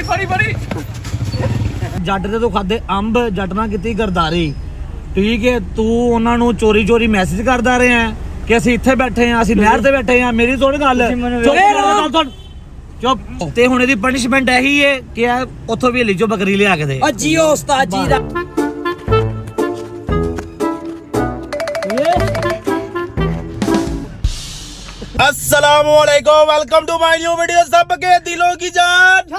ਫੜੀ ਜੱਟ ਦੇ ਤੋਂ ਖਾਦੇ ਅੰਬ, ਜੱਟ ਨਾਲ ਕੀਤੀ ਗਰਦਾਰੀ। ਠੀਕ ਹੈ, ਤੂੰ ਉਹਨਾਂ ਨੂੰ ਚੋਰੀ ਮੈਸੇਜ ਕਰਦਾ ਰਿਹਾ ਕਿ ਅਸੀਂ ਇੱਥੇ ਬੈਠੇ ਆ, ਅਸੀਂ ਨਹਿਰ ਤੇ ਬੈਠੇ ਆ। ਮੇਰੀ ਥੋੜੀ ਗੱਲ ਚੁੱਪ। ਤੇ ਹੁਣ ਇਹਦੀ ਪਨਿਸ਼ਮੈਂਟ ਇਹੀ ਹੈ ਕਿ ਆ ਉੱਥੋਂ ਵੀ ਹਲੀ ਚੋਂ ਬੱਕਰੀ ਲਿਆ ਕੇ ਦੇ। ਜੀਓ ਉਸਤਾਦ ਜੀ ਦਾ अस्सलामुअलैकुम, welcome to my new video. सबके दिलों की जान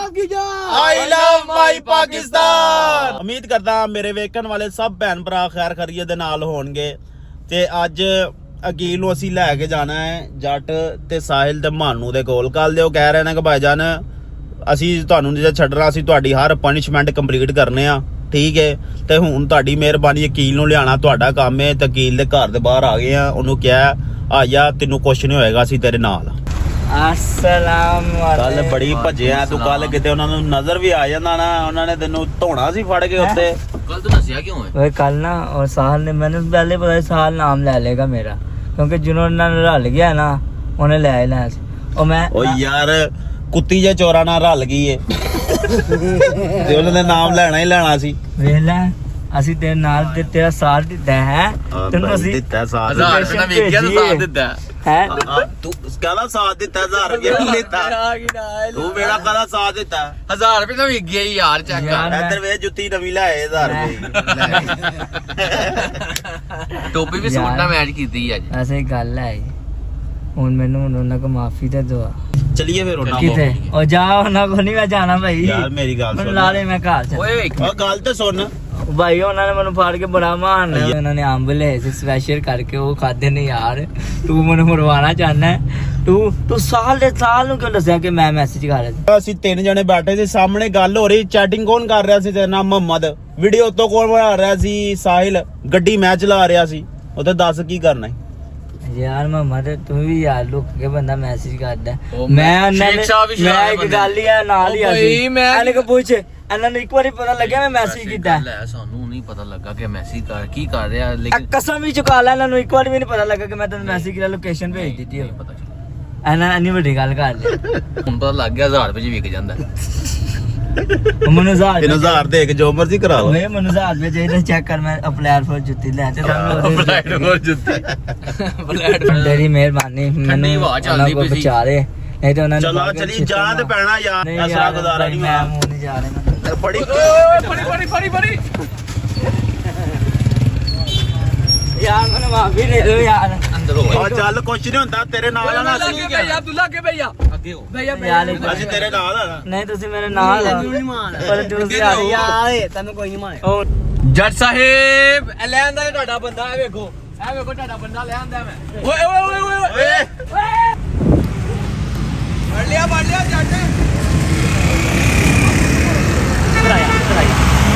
आई लव माय पाकिस्तान। उम्मीद करदा मेरे वेखण वाले सब भैन भरा खैर खैरियत दे नाल होणगे। ते अज अकील नूं असीं लै के जाना है जट ते साहिल ते मानू दे कोल। कल दे ओह कह रहे ने कि भाईजान असीं तुहानूं जे छड्डना, असीं तुहाडी हर पनिशमेंट कंप्लीट करने आ। ठीक है, ते हुण तुहाडी मेहरबानी अकील नूं लियाना तुहाडा काम है। ते अकील दे घर दे बाहर आ गए आ, ओनू कहा आ जा, तेनू कुछ नहीं होएगा, असीं तेरे नाल। अस्सलाम कल बड़ी भज्जिया तू, कल किते उन्हां नूं नजर भी आ जांदा ना, उन्हां ने तेनू धोना सी फड़ के उत्ते। कल तो दसिया क्यों है? ओए कल ना और साहल ने, मैंने पहले पता साहल नाम ले लेगा मेरा, क्योंकि जिन्होंने रल गया ना उन्हें ले लेना सी। और मैं ओ यार कुत्ती जे चोरा ना रल गई है ते उन्हां दे नाम लेना ही लेना सी। वेख लै ਅਸੀਂ ਤੇਰੇ ਨਾਲ ਤੇ ਤੇਰਾ ਸਾਥ ਦਿੱਤਾ ਹੈ, ਤੈਨੂੰ ਅਸੀਂ ਦਿੱਤਾ ਸਾਥ। 1000 ਰੁਪਏ ਵੇਖਿਆ ਤਾਂ ਸਾਥ ਦਿੱਤਾ ਹੈ। ਤੂੰ ਕਾਹਦਾ ਸਾਥ ਦਿੱਤਾ? 1000 ਰੁਪਏ ਨਹੀਂ ਦਿੱਤਾ ਤੂੰ, ਮੇਰਾ ਕਾਹਦਾ ਸਾਥ ਦਿੱਤਾ? 1000 ਰੁਪਏ ਤਾਂ ਵੇਖ ਗਿਆ ਯਾਰ। ਚੈੱਕ ਕਰ ਇੱਧਰ ਵੇ ਜੁੱਤੀ ਨਵੀਂ ਲਾਏ 1000 ਰੁਪਏ। ਟੋਪੀ ਵੀ ਸੂਟ ਨਾਲ ਮੈਚ ਕੀਤੀ ਅੱਜ। ਐਸੇ ਗੱਲ ਹੈ ਹੁਣ ਮੈਨੂੰ ਉਹਨਾਂ ਕੋ ਮਾਫੀ ਦੇ ਦੋ। ਚਲਿਏ ਫਿਰ ਉਹਨਾਂ ਕਿਥੇ ਉਹ ਜਾ, ਉਹਨਾਂ ਕੋ ਨਹੀਂ ਮੈਂ ਜਾਣਾ ਭਾਈ। ਯਾਰ ਮੇਰੀ ਗੱਲ ਮੈਨੂੰ ਸੁਣ, ਲਾ ਲੈ, ਮੈਂ ਘਰ ਚੱਲ। ਓਏ ਉਹ ਗੱਲ ਤੇ ਸੁਣ। ਭਾਈ ਉਹਨਾਂ ਨੇ ਮੈਨੂੰ ਫਾੜ ਕੇ ਬੜਾ ਮਾਰਨਾ। ਉਹਨਾਂ ਨੇ ਅੰਬ ਲਏ ਸੀ ਸਪੈਸ਼ਲ ਕਰਕੇ, ਉਹ ਖਾਦੇ ਨੇ ਯਾਰ। ਤੂੰ ਮੈਨੂੰ ਮਰਵਾਣਾ ਚਾਹਨਾ? ਤੂੰ ਸਾਲ ਨੂੰ ਕਿਉਂ ਦੱਸਿਆ ਕਿ ਮੈਂ ਮੈਸੇਜ ਕਰ ਰਿਹਾ ਸੀ? ਅਸੀਂ ਤਿੰਨ ਜਣੇ ਬੈਠੇ ਸੀ, ਸਾਹਮਣੇ ਗੱਲ ਹੋ ਰਹੀ, ਚੈਟਿੰਗ ਕੌਣ ਕਰ ਰਿਹਾ ਸੀ? ਤੇਰਾ ਨਾਮ ਮੁਹੰਮਦ। ਵੀਡੀਓ ਤੋਂ ਕੌਣ ਬਣਾ ਰਿਹਾ ਸੀ? ਸਾਹਿਲ। ਗੱਡੀ ਮੈਂ ਚਲਾ ਰਿਹਾ ਸੀ। ਉੱਥੇ ਦੱਸ ਕੀ ਕਰਨਾ ਹੈ ਯਾਰ ਮਮਾ ਤੇ ਤੂੰ ਵੀ ਯਾਰ ਲੁੱਕ ਕੇ ਬੰਦਾ ਮੈਸੇਜ ਕਰਦਾ। ਉਹ ਮੈਂ ਸ਼ੇਖ ਸਾਹਿਬ ਵੀ ਮੈਂ ਸ਼ਰਾਬ ਇੱਕ ਬੰਦੇ। ਗੱਲ ਹੀ ਆ ਨਾਲ ਹੀ ਆ ਸੀ। ਇਹਨੇ ਕੋ ਪੁੱਛ, ਇਹਨਾਂ ਨੂੰ ਇੱਕ ਵਾਰੀ ਪਤਾ ਲੱਗਿਆ ਮੈਂ ਮੈਸੇਜ ਕੀਤਾ। ਸਾਨੂੰ ਨਹੀਂ ਪਤਾ ਲੱਗਾ ਕਿ ਮੈਸੇਜ ਕਰ ਕੀ ਕਰ ਰਿਹਾ, ਲੇਕਿਨ ਕਸਮ ਵੀ ਚੁਕਾ ਲੈ, ਇਹਨਾਂ ਨੂੰ ਇੱਕ ਵਾਰੀ ਵੀ ਨਹੀਂ ਪਤਾ ਲੱਗਾ ਕਿ ਮੈਂ ਤੈਨੂੰ ਮੈਸੇਜ ਕੀਤਾ, ਲੋਕੇਸ਼ਨ ਭੇਜ ਦਿੱਤੀ। ਪਤਾ ਚੱਲ ਇਹਨਾਂ ਇੰਨੀ ਵੱਡੀ ਗੱਲ ਕਰ ਲਈ। ਹੁਣ ਪਤਾ ਲੱਗ ਗਿਆ 1000 ਰੁਪਏ ਚ ਵਿਕ ਜਾਂਦਾ। ਮੈਨੂੰ 1000 ਦੇ ਕੇ ਜੋ ਮਰਜ਼ੀ ਕਰਾ ਲਓ। ਓਏ ਮੈਨੂੰ 1000 ਰੁਪਏ ਚਾਹੀਦਾ, ਚੈੱਕ ਕਰ। ਮੈਂ ਅਪਲਾਈ ਫॉर ਜੁੱਤੀ ਲੈ ਤੇ ਤੇਰੀ ਮਿਹਰਬਾਨੀ, ਠੰਡੀ ਹਵਾ ਚੱਲਦੀ ਪਈ ਸੀ। ਬਚਾ ਦੇ, ਨਹੀਂ ਤੇ ਉਹਨਾਂ ਨੇ ਚਲੋ ਚਲੀ ਜਾਣਾ ਤੇ ਪੈਣਾ ਯਾਰ, ਅਸਰਾ ਗੁਜ਼ਾਰਾ ਨਹੀਂ ਮੈਂ ਮੂੰਹ ਨਹੀਂ ਜਾ ਰਿਹਾ। ਫੜੀ ਫੜੀ ਯਾਰ ਮੈਨੂੰ ਮਾਫੀ ਦੇ ਦਿਓ ਯਾਰ। ਅੰਦਰ ਹੋ ਆ ਚੱਲ, ਕੁਛ ਨਹੀਂ ਹੁੰਦਾ ਤੇਰੇ ਨਾਲ ਆ ਨਾ। ਅਸੀਂ ਤੂੰ ਲੱਗੇ ਭਈਆ ਅੱਗੇ ਹੋ ਅਸੀਂ ਤੇਰੇ ਨਾਲ ਆ। ਨਹੀਂ ਤੁਸੀਂ ਮੇਰੇ ਨਾਲ ਆ, ਪਰ ਤੁਸੀਂ ਯਾਰ ਤੈਨੂੰ ਕੋਈ ਨਹੀਂ ਮਾਰੇ। ਜੱਟ ਸਾਹਿਬ ਇਹ ਲੈ ਆਂਦਾ ਤੁਹਾਡਾ ਬੰਦਾ। ਇਹ ਵੇਖੋ ਤੁਹਾਡਾ ਬੰਦਾ ਲੈ ਆਂਦਾ ਮੈਂ। ਓਏ ਫੜ ਲਿਆ ਜੱਟ।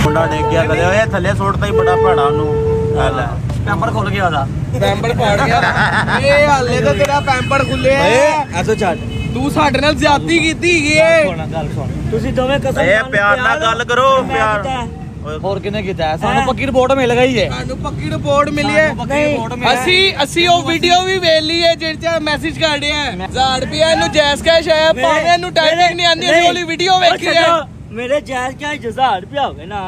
ਮੁੰਡਾ ਡੇਗ ਗਿਆ ਕਦੇ, ਓਏ ਥੱਲੇ ਸੁੱਟਦਾ ਹੀ ਬੜਾ ਭੈੜਾ ਉਹਨੂੰ। ਆ ਲੈ ਪੈਂਪਰ ਖੁੱਲ ਗਿਆ ਉਹਦਾ। ਪੈਂਪੜ ਪਾੜ ਗਿਆ। ਇਹ ਹਾਲੇ ਤਾਂ ਤੇਰਾ ਪੈਂਪੜ ਖੁੱਲਿਆ। ਐਸੋ ਛੱਡ, ਤੂੰ ਸਾਡੇ ਨਾਲ ਜ਼ਿਆਦਤੀ ਕੀਤੀ ਏ। ਗੱਲ ਸੁਣ। ਤੁਸੀਂ ਦੋਵੇਂ ਕਸਮ ਏ ਪਿਆਰ ਨਾਲ ਗੱਲ ਕਰੋ, ਪਿਆਰ। ਹੋਰ ਕਿਨੇ ਕੀਤਾ? ਸਾਨੂੰ ਪੱਕੀ ਰਿਪੋਰਟ ਮਿਲ ਗਈ ਏ। ਸਾਨੂੰ ਪੱਕੀ ਰਿਪੋਰਟ ਮਿਲੀ ਏ। ਅਸੀਂ ਉਹ ਵੀਡੀਓ ਵੀ ਵੇਖ ਲਈ ਏ ਜਿਹੜੇ ਚ ਮੈਸੇਜ ਕਰ ਰਿਹਾ 1000 ਰੁਪਏ ਇਹਨੂੰ ਜੈਸ ਕੈਸ਼ ਆਇਆ, ਭਾਵੇਂ ਇਹਨੂੰ ਟਾਈਪਿੰਗ ਨਹੀਂ ਆਂਦੀ। ਅਸੀਂ ਉਹਲੀ ਵੀਡੀਓ ਵੇਖੀ ਏ। ਮੇਰੇ ਜਾਇਜ਼ ਕਿਆ 1000 ਰੁਪਏ ਹੋਵੇ ਨਾ,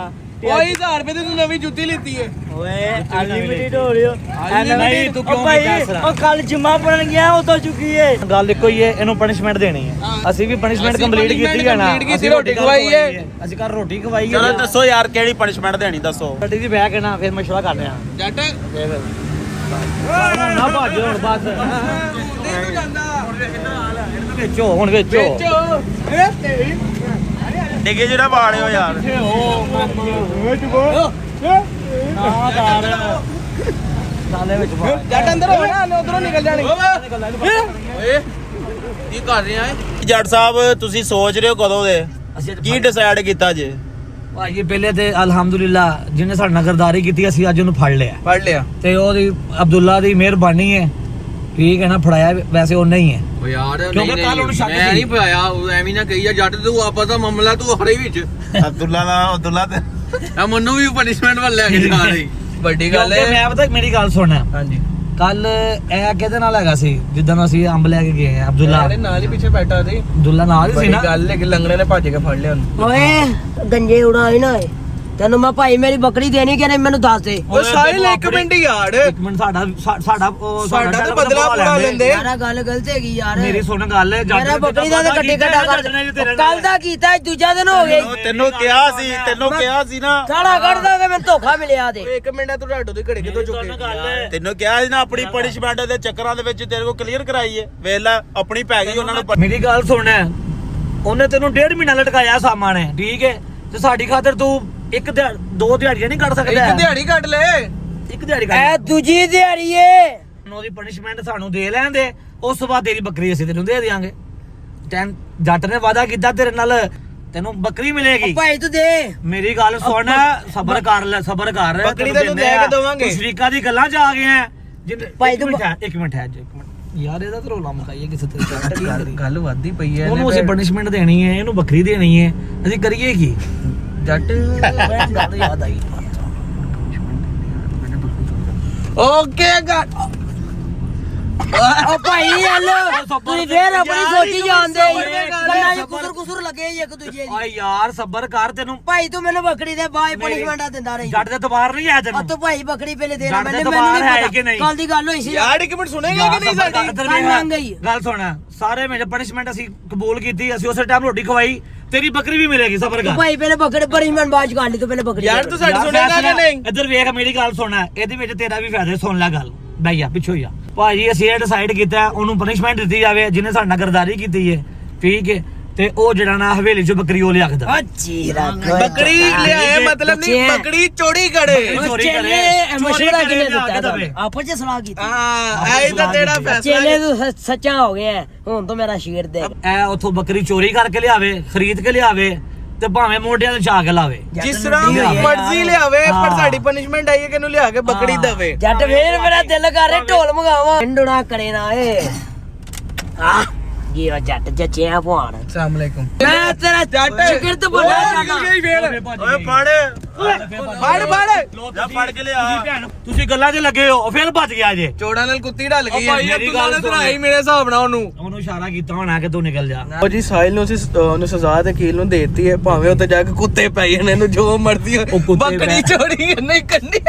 ਓਏ 1000 ਰੁਪਏ ਤੇ ਤੂੰ ਨਵੀਂ ਜੁੱਤੀ ਲਿੱਤੀ ਏ। ਓਏ ਅਨਲਿਮਿਟਿਡ ਹੋ ਰਿਹਾ। Unlimited ਤੂੰ ਕਿਉਂ ਭਾਈ ਉਹ ਕੱਲ ਜਮਾ ਪੜਨ ਗਿਆ, ਉਹ ਤੋਂ ਚੁੱਕੀ ਏ। ਗੱਲ ਇੱਕੋ ਹੀ ਏ, ਇਹਨੂੰ ਪਨਿਸ਼ਮੈਂਟ ਦੇਣੀ ਹੈ। ਅਸੀਂ ਵੀ ਪਨਿਸ਼ਮੈਂਟ ਕੰਪਲੀਟ ਕੀਤੀ ਹੈ ਨਾ। ਅਸੀਂ ਰੋਟੀ ਖਵਾਈ ਏ। ਅਸੀਂ ਘਰ ਰੋਟੀ ਖਵਾਈ ਚਲੋ ਦੱਸੋ ਯਾਰ ਕਿਹੜੀ ਪਨਿਸ਼ਮੈਂਟ ਦੇਣੀ ਦੱਸੋ। ਗੱਡੀ ਦੀ ਬਹਿ ਕੇ ਨਾ ਫਿਰ ਮਸ਼ਵਰਾ ਕਰਦੇ ਆ। ਜੱਟ ਨਾ ਭਾਜੋ ਹੁਣ ਬਸ। ਵਿੱਚੋ ਹੁਣ ਵਿੱਚੋ ਡਿੱਗੇ ਜਿਹੜਾ ਵਾਲਿਓ ਯਾਰ। ਸਾਲੇ ਵਿੱਚ ਜੱਟ ਅੰਦਰ ਹੋਵੇ ਨਾ, ਉਧਰੋਂ ਨਿਕਲ ਜਾਣੀ। ਓਏ ਕੀ ਕਰ ਰਹੇ ਆ? ਜੱਟ ਸਾਹਿਬ ਤੁਸੀਂ ਸੋਚ ਰਹੇ ਹੋ ਕਦੋਂ ਦੇ? ਕੀ ਡਿਸਾਈਡ ਕੀਤਾ ਜੇ? ਭਾਈ ਪਹਿਲੇ ਤੇ ਅਲਹਮਦੁਲਿਲਾ ਜਿਹਨੇ ਸਾਡੇ ਨਾਲ ਗਰਦਾਰੀ ਕੀਤੀ, ਅਸੀਂ ਅੱਜ ਉਹਨੂੰ ਫੜ ਲਿਆ ਤੇ ਉਹਦੀ ਅਬਦੁੱਲਾ ਦੀ ਮਿਹਰਬਾਨੀ ਹੈ। ਠੀਕ ਹੈ ਨਾ, ਫੜਾਇਆ ਵੈਸੇ ਉਹ ਨਹੀਂ ਹੈ। ਓ ਯਾਰ ਕਿਉਂਕਿ ਕੱਲ ਉਹਨੂੰ ਸ਼ੱਕ ਮੈਂ ਸੀ। ਨਹੀਂ ਪਾਇਆ, ਐਵੇਂ ਨਾ ਕਹੀ ਜਾ ਜੱਟ ਤੂੰ ਆਪਸ ਦਾ ਮਾਮਲਾ ਤੂੰ ਹਰੇ ਵਿੱਚ ਅਬਦੁੱਲਾ ਤੇ ਆ ਮੈਨੂੰ ਵੀ ਪਨਿਸ਼ਮੈਂਟ ਵੱਲ ਲੈ ਕੇ ਜਾ ਰਹੀ। ਵੱਡੀ ਗੱਲ ਕਿਉਂਕਿ ਹੈ। ਮੈਂ ਪਤਾ ਮੇਰੀ ਗੱਲ ਸੁਣ। ਹਾਂਜੀ ਕੱਲ ਇਹ ਕਿਹਦੇ ਨਾਲ ਹੈਗਾ ਸੀ ਜਿੱਦਾਂ ਅਸੀਂ ਅੰਬ ਲੈ ਕੇ ਗਏ ਆ ਅਬਦੁੱਲਾ ਨਾਲ ਹੀ ਪਿੱਛੇ ਬੈਠਾ ਸੀ ਅਬਦੁੱਲਾ ਨਾਲ ਹੀ ਸੀ ਨਾ ਗੱਲ ਹੈ ਕਿ ਲੰਗੜੇ ਨੇ ਭੱਜ ਕੇ ਫੜ ਲਿਆ ਉਹਨੂੰ ਓਏ ਗੰਜੇ ਉਡਾਏ ਨਾ ਏ ਤੈਨੂੰ ਮੈਂ ਭਾਈ ਮੇਰੀ ਬੱਕਰੀ ਦੇਣੀ ਕਿ ਨਹੀਂ ਮੈਨੂੰ ਦੱਸ ਦੇ ਉਹ ਸਾਹਿਲ ਇੱਕ ਮਿੰਟ ਯਾਰ ਇੱਕ ਮਿੰਟ ਸਾਡਾ ਸਾਡਾ ਤਾਂ ਬਦਲਾ ਪੂਰਾ ਲੈਂਦੇ ਯਾਰਾ ਗੱਲ ਗਲਤ ਹੈਗੀ ਯਾਰ ਮੇਰੀ ਸੁਣ ਗੱਲ ਮੇਰਾ ਬੱਕਰੀ ਦਾ ਕੱਟੇ ਕੱਟਾ ਕਰ ਕੱਲ ਦਾ ਕੀਤਾ ਦੂਜਾ ਦਿਨ ਹੋ ਗਿਆ ਤੈਨੂੰ ਕਿਹਾ ਸੀ ਨਾ ਸਾਲਾ ਕੱਢਦਾ ਕਿ ਮੈਨੂੰ ਧੋਖਾ ਮਿਲਿਆ ਦੇ ਇੱਕ ਮਿੰਟ ਤੂੰ ਢਾਡੋ ਦੇ ਘੜੇ ਕਿਤੋਂ ਚੁੱਕੇ ਤੈਨੂੰ ਕਿਹਾ ਸੀ ਨਾ ਆਪਣੀ ਪਨਿਸ਼ਮੈਂਟ ਦੇ ਚੱਕਰਾਂ ਦੇ ਵਿੱਚ ਤੇਰੇ ਕੋ ਕਲੀਅਰ ਕਰਾਈਏ ਵੇਖ ਲੈ ਆਪਣੀ ਪੈ ਗਈ ਉਹਨਾਂ ਨੂੰ ਮੇਰੀ ਗੱਲ ਸੁਣ ਉਹਨੇ ਤੈਨੂੰ 1.5 ਮਹੀਨਾ ਲਟਕਾਇਆ ਸਾਮਾਂ ਨੇ ਠੀਕ ਹੈ ਤੇ ਸਾਡੀ ਖਾਤਰ ਤੂੰ ਦੋ ਦਿਹਾੜੀਆਂ ਨਹੀਂ ਕੱਢ ਸਕਦਾ ਇੱਕ ਦਿਹਾੜੀ ਕੱਢ ਲੈ ਇੱਕ ਦਿਹਾੜੀ ਐ ਦੂਜੀ ਦਿਹਾੜੀ ਏ ਉਹਦੀ ਪਨਿਸ਼ਮੈਂਟ ਸਾਨੂੰ ਦੇ ਲੈਣ ਦੇ ਉਸ ਤੋਂ ਬਾਅਦ ਤੇਰੀ ਬੱਕਰੀ ਅਸੀਂ ਤੈਨੂੰ ਦੇ ਦਿਆਂਗੇ ਜੱਟ ਨੇ ਵਾਅਦਾ ਕੀਤਾ ਤੇਰੇ ਨਾਲ ਤੈਨੂੰ ਬੱਕਰੀ ਮਿਲੇਗੀ ਭਾਈ ਤੂੰ ਦੇ ਮੇਰੀ ਗੱਲ ਸੁਣ ਸਬਰ ਕਰ ਬੱਕਰੀ ਤੈਨੂੰ ਦੇ ਕੇ ਦੇਵਾਂਗੇ। ਸ਼ਰੀਕਾ ਦੀ ਗੱਲਾਂ ਚ ਆ ਗਏ ਆ ਭਾਈ ਤੂੰ ਇੱਕ ਮਿੰਟ ਯਾਰ ਇਹਦਾ ਤਾਂ ਰੋਲਾ ਮੁਕਾਈਏ ਕਿਸੇ ਤਰੀਕੇ ਗੱਲ ਵੱਧਦੀ ਪਈ ਹੈ ਉਹਨੂੰ ਅਸੀਂ ਪਨਿਸ਼ਮੈਂਟ ਦੇਣੀ ਹੈ ਇਹਨੂੰ ਬੱਕਰੀ ਦੇਣੀ ਹੈ ਅਸੀਂ ਕਰੀਏ ਕੀ ਜੱਟ ਗੱਲ ਯਾਦ ਆਈ ਓਕੇ ਗੱਲ ਓ ਭਾਈ ਹਲੋ ਤੁਸੀਂ ਫੇਰ ਆਪਣੀ ਸੋਚੀ ਜਾਂਦੇ ਗੱਲਾਂ ਚ ਕੁਸਰ ਲੱਗੇ ਇੱਕ ਦੂਜੇ ਓਏ ਦੀ ਯਾਰ ਸਬਰ ਕਰ ਤੈਨੂੰ ਭਾਈ ਤੂੰ ਮੈਨੂੰ ਬੱਕਰੀ ਦੇ ਬਾਈ ਪਨਿਸ਼ਮੈਂਟਾਂ ਦਿੰਦਾ ਰਹੀ ਜੱਟ ਦੇ ਦਬਾਰ ਨਹੀਂ ਆਇਆ ਆ ਤੈਨੂੰ ਤੂੰ ਭਾਈ ਬੱਕਰੀ ਪਹਿਲੇ ਦੇ ਜੱਟ ਦੇ ਮੈਨੂੰ ਦਬਾਰ ਹੈ ਨਹੀਂ ਕਿ ਨਹੀਂ? ਕੱਲ ਦੀ ਗੱਲ ਹੋਈ ਸੀ ਯਾਰ ਇੱਕ ਮਿੰਟ ਸੁਣੇਗਾ ਕਿ ਨਹੀਂ ਸਾਡੀ ਇੱਧਰ ਕੱਲ੍ਹ ਵੇਖ। ਲੰਘ ਗਈ। ਗੱਲ ਸੁਣ ਸਾਰੇ ਮੇਰੇ ਪਨਿਸ਼ਮੈਂਟ ਅਸੀਂ ਕਬੂਲ ਕੀਤੀ ਅਸੀਂ ਉਸੇ ਟਾਈਮ ਰੋਟੀ ਖਵਾਈ ਤੇਰੀ ਬੱਕਰੀ ਵੀ ਮਿਲੇਗੀ ਸਬਰ ਤੂੰ ਕਰ ਭਾਈ ਪਹਿਲੇ ਬੱਕਰੀ ਪਨਿਸ਼ਮੈਂਟ ਬਾਅਦ ਚ ਕਰ ਲਈ ਤੂੰ ਪਹਿਲੇ ਬੱਕਰੀ ਯਾਰ ਤੂੰ ਸਾਡੀ ਸੁਣੇਗਾ ਕਿ ਨਹੀਂ ਇੱਧਰ ਵੇਖ ਮੇਰੀ ਗੱਲ ਸੁਣ ਇਹਦੇ ਵਿੱਚ ਤੇਰਾ ਵੀ ਫਾਇਦਾ ਸੁਣ ਲੈ ਗੱਲ ਬਈਆ ਪਿੱਛੋਂ ਹੀ ਆ ਭਾਜੀ ਅਸੀਂ ਇਹ ਡਿਸਾਈਡ ਕੀਤਾ ਉਹਨੂੰ ਪਨਿਸ਼ਮੈਂਟ ਦਿੱਤੀ ਜਾਵੇ ਜਿਹਨੇ ਸਾਡੇ ਨਾਲ ਗਰਦਾਰੀ ਕੀਤੀ ਹੈ ਠੀਕ ਹੈ ਤੇ ਉਹ ਜਿਹੜਾ ਨਾ ਹਵੇਲੀ ਚੋਂ ਬੱਕਰੀ ਉਹ ਲਿਆ ਕੇ ਦੇ ਅੱਛੀ ਰੱਖ ਬੱਕਰੀ ਲਿਆਏ ਮਤਲਬ ਨਹੀਂ ਬੱਕਰੀ ਚੋਰੀ ਕਰੇ ਚੋਰੀ ਕਰੇ, ਮਸ਼ਵਰਾ ਚੋਰੀ ਕਿਨੇ ਕਰੇ, ਲਿਆ ਕੇ ਦਿੱਤਾ ਦੇਵੇ। ਆਪਸ ਚ ਸਲਾਹ ਕੀਤੀ ਹਾਂ ਇਹ ਤਾਂ ਤੇਰਾ ਫੈਸਲਾ ਚੇਲੇ ਤੂੰ ਸੱਚਾ ਹੋ ਗਿਆ ਹੁਣ ਤੋਂ ਮੇਰਾ ਸ਼ੇਰ ਦੇ ਐ ਉਥੋਂ ਬੱਕਰੀ ਚੋਰੀ ਕਰਕੇ ਲਿਆਵੇ ਖਰੀਦ ਕੇ ਲਿਆਵੇ ਤੇ ਭਾਵੇਂ ਮੋਢਿਆਂ ਤੇ ਚਾ ਕੇ ਲਾਵੇ ਜਿਸ ਤਰ੍ਹਾਂ ਮਰਜ਼ੀ ਲਿਆਵੇ ਪਰ ਹਾਂ। ਸਾਡੀ ਪਨਿਸ਼ਮੈਂਟ ਆਈ ਹੈ ਕਿ ਇਹਨੂੰ ਲਿਆ ਕੇ ਬੱਕਰੀ ਦੇਵੇ ਜੱਟ ਫੇਰ ਮੇਰਾ ਦਿਲ ਕਰ ਰਿਹਾ ਢੋਲ ਮੰਗਾਵਾਂ ਪਿੰਡਣਾ ਕਰੇ ਨਾ ਏ ਆ ਗੀਰਾ ਜੱਟ ਜੱਚਿਆ ਭਵਾਨ ਅਸਲਾਮ ਅਲੈਕੁਮ ਮੈਂ ਤੇਰਾ ਜੱਟ ਸ਼ਿਕਰਤ ਬੋਲਿਆ ਜਾਣਾ ਓਏ ਫੜ ਜਾ ਫੜ ਕੇ ਲਿਆ ਤੁਸੀਂ ਗੱਲਾਂ 'ਚ ਲੱਗੇ ਹੋ ਫਿਰ ਭੱਜ ਗਿਆ ਜੇ ਚੋੜਾਂ ਨਾਲ ਕੁੱਤੀ ਢਲ ਗਈ ਭਾਈ, ਹੈ ਮੇਰੀ ਗੱਲ ਸੁਣ। ਧਰਾਈ ਮੇਰੇ ਹਿਸਾਬ ਨਾਲ ਉਹਨੂੰ ਇਸ਼ਾਰਾ ਕੀਤਾ ਹੋਣਾ ਕਿ ਤੂੰ ਨਿਕਲ ਜਾ ਉਹ ਜੀ ਸਾਹਿਲ ਨੂੰ ਅਸੀਂ ਉਹਨੂੰ ਸਜ਼ਾ ਤੇ ਕੀਲ ਨੂੰ ਦੇਤੀ ਹੈ ਭਾਵੇਂ ਉੱਤੇ ਜਾ ਕੇ ਕੁੱਤੇ ਪੈ ਜਾਣ ਇਹਨੂੰ ਜੋ ਮਰਜ਼ੀ ਉਹ ਕੁੱਤੇ ਬੱਕਰੀ ਪੈ- ਚੋਰੀ ਨਹੀਂ ਕਰਨੀ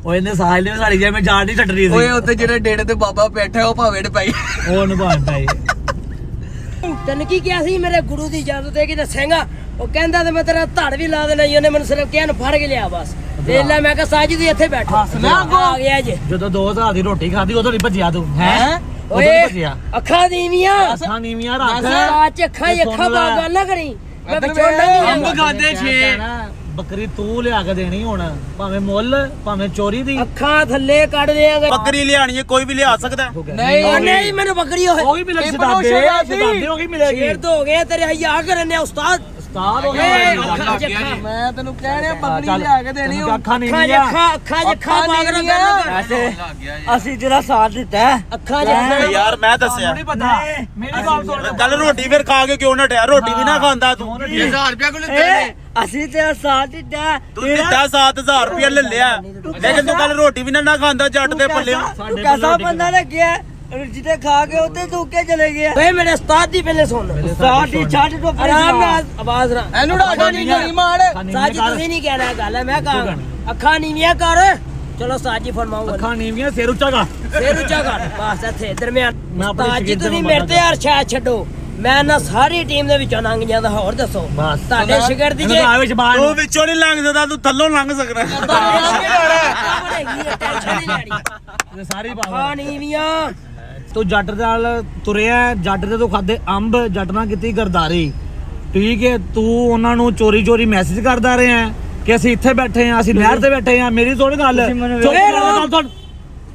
ਉਹ ਇਹਨੇ ਸਾਹਿਲ ਨੇ ਸਾਡੀ ਜੇ ਮੈਂ ਜਾਣ ਨਹੀਂ ਛੱਡ ਰਹੀ ਸੀ ਓਏ ਉੱਤੇ ਜਿਹੜੇ ਡੇੜੇ ਤੇ ਬਾਬਾ ਬੈਠਾ ਉਹ ਭਾਵੇਂ ਪਈ ਉਹ ਨਿਭਾਣ ਪਾਈ ਤੈਨੂੰ ਕੀ ਕਿਹਾ ਸੀ ਮੇਰੇ ਗੁਰੂ ਦੀ ਇਜਾਜ਼ਤ ਹੈ ਕਿ ਦੱਸੇਗਾ ਉਹ ਕਹਿੰਦਾ ਤੇ ਮੈਂ ਤੇਰਾ ਧੜ ਵੀ ਲਾ ਦੇਣਾ ਸੀ ਉਹਨੇ ਮੈਨੂੰ ਸਿਰਫ ਕਿਹਾ ਨੂੰ ਫੜ ਕੇ ਲਿਆ ਬਸ ਦੇਖ ਲੈ ਮੈਂ ਕਿਹਾ ਸਾਜੀ ਦੀ ਇੱਥੇ ਬੈਠਾ ਆ ਗਿਆ ਜੇ ਜਦੋਂ 2000 ਦੀ ਰੋਟੀ ਖਾਧੀ ਉਦੋਂ ਨਹੀਂ ਭੱਜਿਆ ਤੂੰ ਹੈ ਉਦੋਂ ਓਏ ਨਹੀਂ ਭੱਜਿਆ ਅੱਖਾਂ ਦੀਵੀਆਂ ਅੱਖਾਂ ਨੀਵੀਆਂ ਰੱਖ ਅੱਜ ਅੱਖਾਂ ਹੀ ਅੱਖਾਂ ਪਾ ਗੱਲ ਨਾ ਕਰੀ ਮੈਂ ਵਿਚੋੜਾ ਨਹੀਂ ਅੰਬ ਹੈਗਾ। ਖਾਦੇ 6 ਬੱਕਰੀ ਤੂੰ ਲਿਆ ਕੇ ਦੇਣੀ ਹੁਣ ਭਾਵੇਂ ਮੁੱਲ ਭਾਵੇਂ ਚੋਰੀ ਦੀ ਅੱਖਾਂ ਥੱਲੇ ਕੱਢ ਦੇਾਂਗੇ ਬੱਕਰੀ ਲਿਆਣੀ ਹੈ ਕੋਈ ਵੀ ਲਿਆ ਸਕਦਾ ਹੈ। ਉਹ ਨਹੀਂ ਮੈਨੂੰ ਬੱਕਰੀ ਉਹ ਹੋਏ ਵੀ ਮਿਲੇਗੀ ਸਦਾਦੇ ਹੋ ਗਈ ਮਿਲੇਗੀ ਸ਼ੇਰ ਤੋਂ ਹੋ ਗਏ ਤੇਰੇ ਹਯਾ ਕਰਨੇ ਉਸਤਾਦ ਉਸਤਾਦ ਹੋ ਏ, ਗਿਆ ਅੱਖਾਂ ਚ ਅੱਖਾਂ ਮੈਂ ਤੈਨੂੰ ਕਹਿ ਰਿਹਾ ਬੱਕਰੀ ਲਿਆ ਕੇ ਦੇਣੀ ਅੱਖਾਂ ਅੱਖਾਂ ਨੀਵੀਆਂ ਚ ਅੱਖਾਂ ਚ ਅੱਖਾਂ ਪਾ ਕੇ ਗੱਲ ਅਸੀਂ ਤੇਰਾ ਸਾਥ ਦਿੱਤਾ ਅੱਖਾਂ ਚ ਯਾਰ ਮੈਂ ਦੱਸਿਆ ਨਹੀਂ ਪਤਾ ਮੇਰੀ ਗੱਲ ਸੁਣ ਕੱਲ ਰੋਟੀ ਫਿਰ ਖਾ ਕੇ ਕਿਉਂ ਨਾ ਟਿਆ ਰੋਟੀ ਵੀ ਨਾ ਖਾਂਦਾ ਤੂੰ 1000 ਰੁਪਏ ਕੋਲ ਦਿੱਤੇ ਅਸੀਂ ਤੇਰਾ ਸਾਥ ਦਿੱਤਾ ਤੂੰ ਦਿੱਤਾ 7000 ਰੁਪਏ ਲੈ ਲਿਆ ਲੇਕਿਨ ਤੂੰ ਕੱਲ ਰੋਟੀ ਵੀ ਨਾ ਖਾਂਦਾ ਜੱਟ ਦੇ ਪੱਲਿਓਂ ਕੈਸਾ ਬੰਦਾ ਲੱਗਿਆ ਜਿੱਤੇ ਖਾ ਕੇ ਉੱਤੇ ਧੁੱਕੇ ਚਲੇ ਗਿਆ ਓਏ ਮੇਰੇ ਉਸਤਾਦ ਦੀ ਪਹਿਲੇ ਸੁਣ ਉਸਤਾਦ ਦੀ ਛੱਡ ਤੋਂ ਆਰਾਮ ਨਾਲ ਆਵਾਜ਼ ਰਾ ਇਹਨੂੰ ਢਾਡੋ ਨਹੀਂ ਗਈ ਮਾਰ ਸਾਜੀ ਤੁਸੀਂ ਨਹੀਂ ਕਹਿਣਾ ਗੱਲ ਹੈ ਮੈਂ ਕਹਾਂ ਅੱਖਾਂ ਨੀਵੀਆਂ ਕਰ ਚਲੋ ਸਾਜੀ ਫਰਮਾਓ ਅੱਖਾਂ ਨੀਵੀਆਂ ਸਿਰ ਉੱਚਾ ਕਰ ਫੇਰ ਉੱਚਾ ਕਰ ਬਸ ਇੱਥੇ ਦਰਮਿਆਨ ਮੈਂ ਆਪਣੀ ਉਸਤਾਦ ਜੀ ਸ਼ਗਿਰਦ ਤੁਸੀਂ ਨੂੰ ਮੇਰੇ ਤੇ ਅਰਸ਼ਾ ਛੱਡੋ ਮੈਂ ਨਾ ਸਾਰੀ ਟੀਮ ਦੇ ਵਿੱਚੋਂ ਲੰਘ ਜਾਂਦਾ ਹੋਰ ਦੱਸੋ ਬਸ ਤੁਹਾਡੇ ਸ਼ਿਗਰ ਦੀ ਜੇ ਇਹਨੂੰ ਵਿੱਚ ਬਾਹਰ ਤੂੰ ਵਿੱਚੋਂ ਨਹੀਂ ਲੰਘ ਸਕਦਾ ਤੂੰ ਥੱਲੋਂ ਲੰਘ ਸਕਦਾ ਸਾਰੀ ਅੱਖਾਂ ਨੀਵੀਆਂ ਤੂੰ ਜੱਟ ਦੇ ਨਾਲ ਤੁਰਿਆ ਜੱਟ ਦੇ ਤੋਂ ਖਾਦੇ ਅੰਬ ਜੱਟ ਨਾਲ ਕੀਤੀ ਗਰਦਾਰੀ ਠੀਕ ਹੈ ਤੂੰ ਉਹਨਾਂ ਨੂੰ ਚੋਰੀ ਚੋਰੀ ਮੈਸੇਜ ਕਰਦਾ ਰਿਹਾ ਕਿ ਅਸੀਂ ਇੱਥੇ ਬੈਠੇ ਆ ਅਸੀਂ ਨਹਿਰ ਤੇ ਬੈਠੇ ਆ ਮੇਰੀ ਥੋੜੀ ਗੱਲ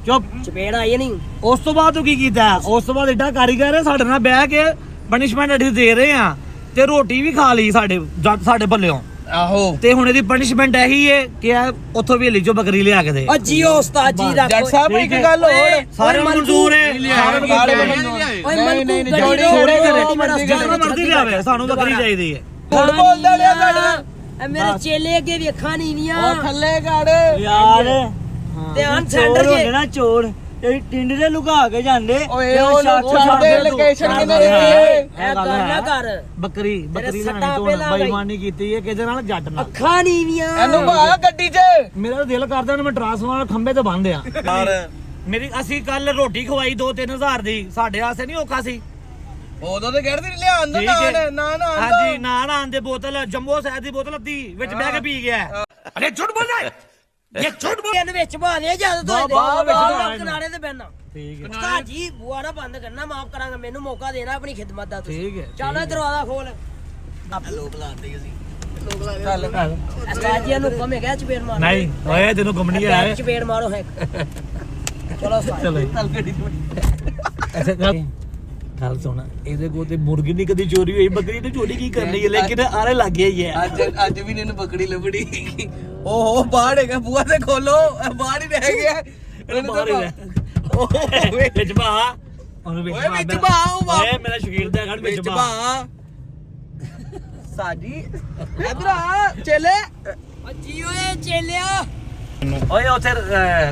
ਚੁੱਪ ਚਪੇੜ ਆਈ ਨਹੀਂ ਉਸ ਤੋਂ ਬਾਅਦ ਤੂੰ ਕੀ ਕੀਤਾ ਉਸ ਤੋਂ ਬਾਅਦ ਏਡਾ ਕਾਰੀਗਰ ਸਾਡੇ ਨਾਲ ਬਹਿ ਕੇ ਪਨਿਸ਼ਮੈਂਟ ਅਸੀਂ ਦੇ ਰਹੇ ਆ ਤੇ ਰੋਟੀ ਵੀ ਖਾ ਲਈ ਸਾਡੇ ਭੱਲਿਓਂ ਆਹੋ ਤੇ ਹੁਣ ਇਹਦੀ ਪਨਿਸ਼ਮੈਂਟ ਇਹੀ ਹੈ ਕਿ ਆ ਉੱਥੋਂ ਹਵੇਲੀ ਚੋਂ ਬੱਕਰੀ ਲਿਆ ਕੇ ਦੇ ਓ ਜੀਓ ਉਸਤਾਦ ਜੀ ਰੱਖੋ ਜੱਟ ਸਾਹਿਬ ਇੱਕ ਗੱਲ ਹੋਰ ਸਾਰੇ ਮਨਜ਼ੂਰ ਹੈ ਓਏ ਮਨਕੂ ਜੋੜੀ ਛੋੜੇ ਕਰੇ ਮੇਰਾ ਜਿੰਨਾ ਮਰਜ਼ੀ ਲਿਆਵੇ ਸਾਨੂੰ ਬੱਕਰੀ ਚਾਹੀਦੀ ਹੈ ਝੂਠ ਬੋਲਦਾ ਲਿਆ ਤੁਹਾਡੇ ਮੇਰੇ ਚੇਲੇ ਅੱਗੇ ਵੇਖਾਂ ਨੀਵੀਆਂ ਥੱਲੇ ਗੜ ਯਾਰ ਧਿਆਨ ਸੈਂਟਰ ਜੇ ਨਾ ਚੋਰ ਇਹ ਟਿੰਡ ਦੇ ਲੁਕਾ ਕੇ ਜਾਂਦੇ ਓਏ ਉਹ ਛੱਡਦੇ ਲੋਕੇਸ਼ਨ ਕਿਨੇ ਦਿੱਤੀ ਏ ਐ ਕਰ ਨਾ ਕਰ ਬੱਕਰੀ ਲੈਣੀ ਸੱਟਾਂ ਤੋਂ ਪਹਿਲਾਂ ਬੇਈਮਾਨੀ ਕੀਤੀ ਹੈ ਕਿਹਦੇ ਨਾਲ ਜੱਟ ਨਾਲ ਅੱਖਾਂ ਨੀਵੀਆਂ ਇਹਨੂੰ ਭਾ ਗੱਡੀ 'ਚ ਮੇਰਾ ਤਾਂ ਦਿਲ ਕਰਦਾ ਉਹਨੂੰ ਮੈਂ ਟਰਾਂਸਫਾਰਮਰ ਖੰਭੇ ਤੇ ਬੰਨ ਦਿਆਂ ਯਾਰ ਮੇਰੀ ਅਸੀਂ ਕੱਲ ਰੋਟੀ ਖਵਾਈ 2-3000 ਦੀ ਸਾਡੇ ਵਾਸਤੇ ਨਹੀਂ ਔਖਾ ਸੀ ਉਦੋਂ ਤੇ ਕਹਿ ਰਹੀ ਲਿਆਉਣ ਦਾ ਠੀਕ ਹੈ। ਨਾ ਹਾਂਜੀ ਨਾਨ ਦੇ ਬੋਤਲ ਜੰਬੋ ਸਾਹਿਬ ਦੀ ਬੋਤਲ ਅੱਧੀ ਵਿੱਚ ਬਹਿ ਕੇ ਪੀ ਗਿਆ ਅਰੇ ਝੂਠ ਬੋਲ ਰਿਹਾ ਇਹ ਝੂਠ ਬੋਲ ਇਹਨੂੰ ਵਿੱਚ ਪਾ ਦੇ ਜਦ ਤੋਂ ਵਾਹ, ਵਿੱਚ ਪਾ ਦੇ। ਕਿਨਾਰੇ ਤੇ ਬੈਠਣਾ ਠੀਕ ਹੈ ਉਸਤਾਦ ਜੀ ਬੁਆ ਨਾ ਬੰਦ ਕਰਨਾ ਮਾਫ ਕਰਾਂਗਾ ਮੈਨੂੰ ਮੌਕਾ ਦੇਣਾ ਆਪਣੀ ਖਿਦਮਤ ਦਾ ਤੁਸੀਂ ਠੀਕ ਹੈ ਚੱਲ ਇਹ ਦਰਵਾਜ਼ਾ ਖੋਲ ਚੱਲ ਉਸਤਾਦ ਜੀ ਨੂੰ ਕਮੇ ਗਿਆ ਚਪੇੜ ਮਾਰੋ ਨਹੀਂ ਓਏ ਤੈਨੂੰ ਗੁੰਮਣੀ ਆ ਚਪੇੜ ਮਾਰੋ ਹੈ ਚਲੋ ਉਸਤਾਦ ਚਲੋ ਚੱਲ ਗੱਡੀ 'ਚ ਗੱਲ ਸੁਣ ਇਹਦੇ ਕੋਲ ਤੇ ਮੁਰਗੀ ਨਹੀਂ ਕਦੀ ਚੋਰੀ ਹੋਈ ਬੱਕਰੀ ਨੇ ਚੋਰੀ ਕੀ ਕਰਨੀ ਹੈ ਲੇਕਿਨ ਆਰੇ ਲੱਗ ਗਿਆ ਹੀ ਹੈ ਅੱਜ ਵੀ ਇਹਨੂੰ ਬੱਕੜੀ ਲੱਭੜੀ ਓਹੋ ਬਾਹਰ ਹੈਗਾ ਬੂਆ ਤੇ ਖੋਲੋ ਬਾਹਰ ਹੀ ਰਹਿ ਗਿਆ ਇਹਨੂੰ ਬਾਹਰ ਹੀ ਲੈ ਵਿੱਚ ਭਾ ਉਹਨੂੰ ਵਿੱਚ ਓਏ ਵਿੱਚ ਭਾ ਉਹ ਓਏ ਮੇਰਾ ਸ਼ਗੀਰ ਦਾ ਘੜ ਵਿੱਚ ਵਿੱਚ ਭਾ ਭਾ ਸਾਜੀ ਇਧਰ ਆ ਚੇਲੇ ਜੀ ਓਏ ਚੇਲਿਆ ਓਏ ਉੱਥੇ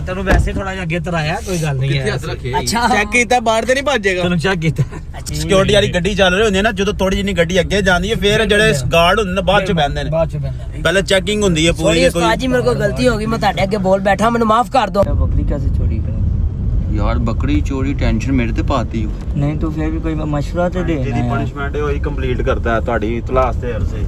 ਤੈਨੂੰ ਵੈਸੇ ਥੋੜਾ ਜਿਹਾ ਅੱਗੇ ਤਰਾਇਆ ਕੋਈ ਗੱਲ ਨਹੀਂ ਹੈ ਅੱਛਾ ਚੈੱਕ ਕੀਤਾ ਬਾਹਰ ਤੇ ਨਹੀਂ ਭੱਜੇਗਾ ਤੈਨੂੰ ਚੈੱਕ ਕੀਤਾ ਸਿਕਿਉਰਿਟੀ ਵਾਲੀ ਗੱਡੀ ਚੱਲ ਰਹੀ ਹੁੰਦੀ ਹੈ ਨਾ ਜਦੋਂ ਥੋੜੀ ਜਿਹੀ ਗੱਡੀ ਅੱਗੇ ਜਾਂਦੀ ਹੈ ਫਿਰ ਜਿਹੜੇ ਗਾਰਡ ਹੁੰਦੇ ਨੇ ਬਾਅਦ ਚ ਬਹਿੰਦੇ ਨੇ ਬਾਅਦ ਚ ਬੰਦਾ ਪਹਿਲੇ ਚੈਕਿੰਗ ਹੁੰਦੀ ਹੈ ਸੋਰੀ ਪੂਰੀ ਉਸਤਾਦ ਜੀ ਮੇਰੇ ਕੋਲ ਗਲਤੀ ਹੋ ਗਈ ਮੈਂ ਤੁਹਾਡੇ ਅੱਗੇ ਬੋਲ ਬੈਠਾ ਮੈਨੂੰ ਮਾਫ ਕਰ ਦਿਓ बकरी कैसे चोरी करें ਯਾਰ ਬੱਕਰੀ ਚੋਰੀ ਟੈਨਸ਼ਨ ਮੇਰੇ ਤੇ ਪਾਤੀ नहीं तो फिर भी कोई मशवरा तो दे ਜਿਹਦੀ ਪਨਿਸ਼ਮੈਂਟ ਹੈ ਉਹੀ ਕੰਪਲੀਟ ਕਰਦਾ ਹੈ ਤੁਹਾਡੀ ਤਲਾਸ਼ ਤੇ ਅਰਸੇ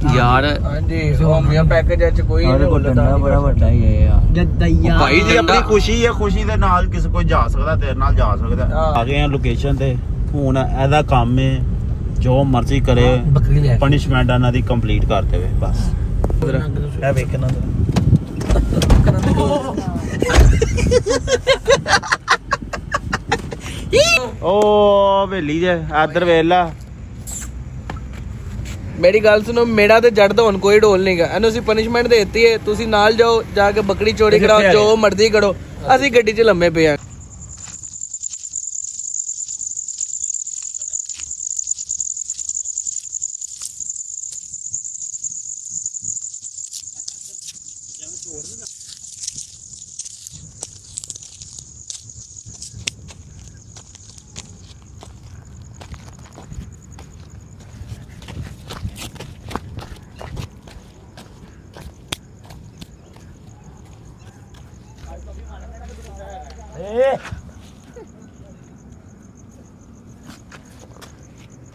यार ਹਾਂਜੀ ਹੋਮੀਆ ਪੈਕੇਜ ਚ ਕੋਈ और को डंडा बड़ा बड़ा ही है यार ਜੱਦਈਆ ਭਾਈ ਦੀ ਆਪਣੀ ਖੁਸ਼ੀ ਹੈ ਖੁਸ਼ੀ ਦੇ ਨਾਲ ਕਿਸੇ ਕੋਈ ਜਾ ਸਕਦਾ ਤੇਰੇ ਨਾਲ ਜਾ ਸਕਦਾ ਆ ਗਏ ਆ ਲੋਕੇਸ਼ਨ ਤੇ ਹੁਣ ਇਹਦਾ ਕੰਮ ਹੈ ਜੋ ਮਰਜ਼ੀ ਕਰੇ ਬੱਕਰੀ ਲੈ ਪਨਿਸ਼ਮੈਂਟ ਇਹਨਾਂ ਦੀ ਕੰਪਲੀਟ ਕਰ ਦੇਵੇ ਬਸ ਇਹ ਵੇਖਣਾ ਓ ਹਵੇਲੀ ਜੇ ਇੱਧਰ ਵੇਖ ਲੈ ਮੇਰੀ ਗੱਲ ਸੁਣੋ ਮੇਰਾ ਤੇ ਜੱਟ ਦਾ ਹੁਣ ਕੋਈ ਢੋਲ ਨਹੀਂਗਾ ਇਹਨੂੰ ਅਸੀਂ ਪਨਿਸ਼ਮੈਂਟ ਦੇ ਦਿੱਤੀ ਹੈ ਤੁਸੀਂ ਨਾਲ ਜਾਓ ਜਾ ਕੇ ਬੱਕਰੀ ਚੋਰੀ ਕਰਾਓ ਜੋ ਮਰਜ਼ੀ ਕਰੋ ਅਸੀਂ ਗੱਡੀ 'ਚ ਲੰਮੇ ਪਏ ਆ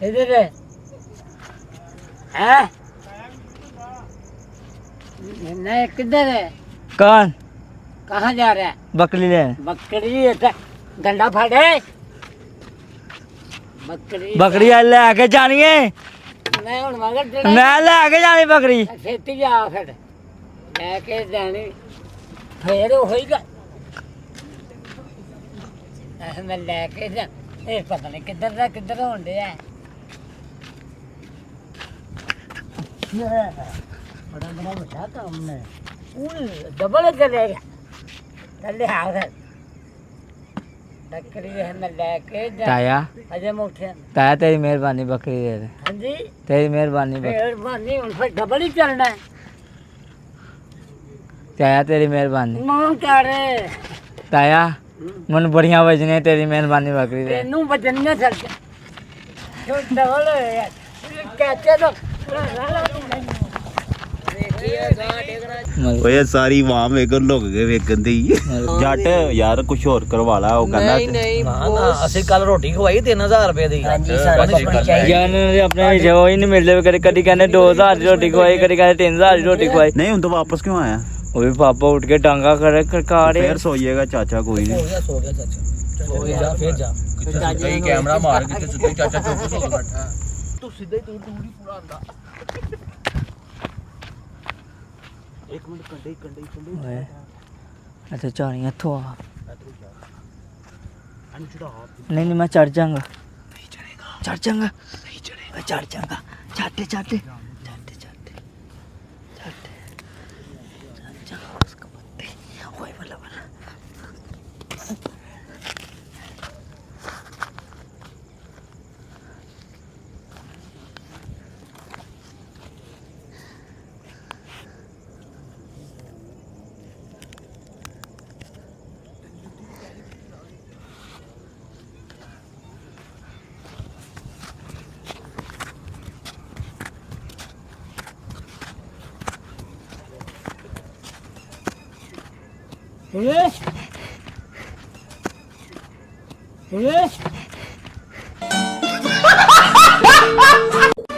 इधर है हैं? नहीं किधर है कौन कहाँ जा रहा है बकरी ले बकरी डंडा फाड़े बकरी बकरी ले आके जानी है मैं हूँ मगर मैं ले आके जानी बकरी खेती जा फिर लेके जानी फिर होएगा मैं लेके जा ये पता नहीं किधर होने है बड़ा बड़ा बड़ा काम है डबल करेगा चले आ गए बकरी है मैं लेके जा ताया अजय मुठे ताया तेरी मेहरबानी बकरी दे दे हाँ जी तेरी मेहरबानी मेहरबानी उन पर डबल ही चलना है ताया तेरी मेहरबानी मां क्या रे ताया मन बढ़िया बजने तेरी मेहरबानी बकरी दे तेनू बजनिया चलते जो डबल है कहते तो ਓਏ ਸਾਰੀ ਵਾਮ ਵੇਖਣ ਲੁਕ ਗਏ ਵੇਖਣ ਦੀ ਜੱਟ ਯਾਰ ਕੁਝ ਹੋਰ ਕਰਵਾ ਲਾ ਉਹ ਕਹਿੰਦਾ ਨਹੀਂ ਅਸੀਂ ਕੱਲ ਰੋਟੀ ਖਵਾਈ 3000 ਰੁਪਏ ਦੀ हाँ जी सारा यार अपने जो ही नहीं मिलते कभी कभी कहने 2000 की रोटी खवाई कभी कहते 3000 की रोटी खवाई ਨਹੀਂ ਹੁਣ ਤਾਂ ਵਾਪਸ ਕਿਉਂ ਆਇਆ वो भी पापा उठ के टांगा कर खड़का रहे ਫੇਰ ਸੋਈਏਗਾ ਚਾਚਾ ਕੋਈ ਨਹੀਂ ਸੋ ਗਿਆ ਚਾਚਾ ਹੋ ਗਿਆ ਫਿਰ ਜਾ ਕਈ ਕੈਮਰਾ ਮਾਰ ਕੇ ਸਿੱਧੇ ਚਾਚਾ ਚੁੱਪ ਹੋ ਬੈਠਾ ਤੂੰ ਸਿੱਧਾ ਹੀ ਤੂੰ ਦੂਰੀ ਪੂਰਾ ਆਂਦਾ ਇੱਕ ਮਿੰਟ ਕੰਡੇ अच्छा चारियां तो ਅਨ ਚੜਾ नहीं मैं चढ़ जाऊंगा चढ़ जाऊंगा चढ़ जाऊंगा चाटे चाटे चाटे चाटे चाटे उसका पत्ते ओए वाला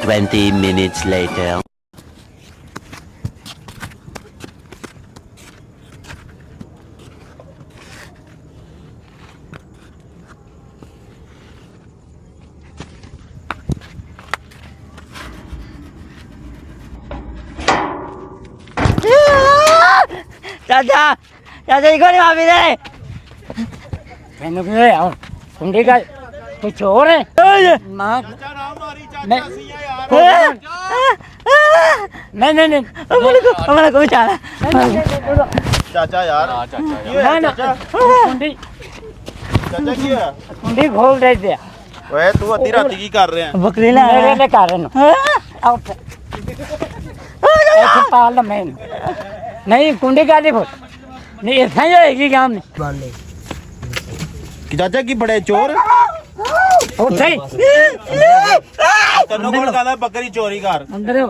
20 minutes later. ਚਾਚਾ ਚਾਚਾ ਜੀ ਕੋਲ ਮਾਫੀ ਦੇ ਮੈਨੂੰ ਕੀ ਹੋਇਆ ਕੁੰਡੀ ਗੱਲ ਤੂੰ ਚੋਰ ਹੈ ਮਾਂ ਨਹੀਂ ਹਮਾਰਾ ਕੋਈ ਚਾਲਾ ਚਾਚਾ ਯਾਰ ਕੀ ਹੋਇਆ ਚਾਚਾ ਕੁੰਡੀ ਚਾਚਾ ਕੀ ਹੋਇਆ ਕੁੰਡੀ ਖੋਲ ਦੇ ਦਿਆ ਓਏ ਤੂੰ ਅੱਧੀ ਰਾਤੀ ਕੀ ਕਰ ਰਿਹਾ ਬੱਕਰੀ ਲੈ ਮੇਰੇ ਨੇ ਕਰ ਨੂੰ ਆਉਟ ਇੱਥੇ ਪਾਲ ਲਾ ਮੈਂ ਨਹੀਂ ਕੁੰਡੀ ਕਾਲੀ ਖੋਲ ਨਹੀਂ ਇੱਥੇ ਹੀ ਹੋਏਗੀ ਕੰਮ ਨਹੀਂ ਕਿ ਚਾਚਾ ਕੀ ਬੜੇ ਚੋਰ ਉੱਥੇ ਹੀ ਤੈਨੂੰ ਕੋਲ ਕਹਦਾ ਬੱਕਰੀ ਚੋਰੀ ਕਰ ਅੰਦਰ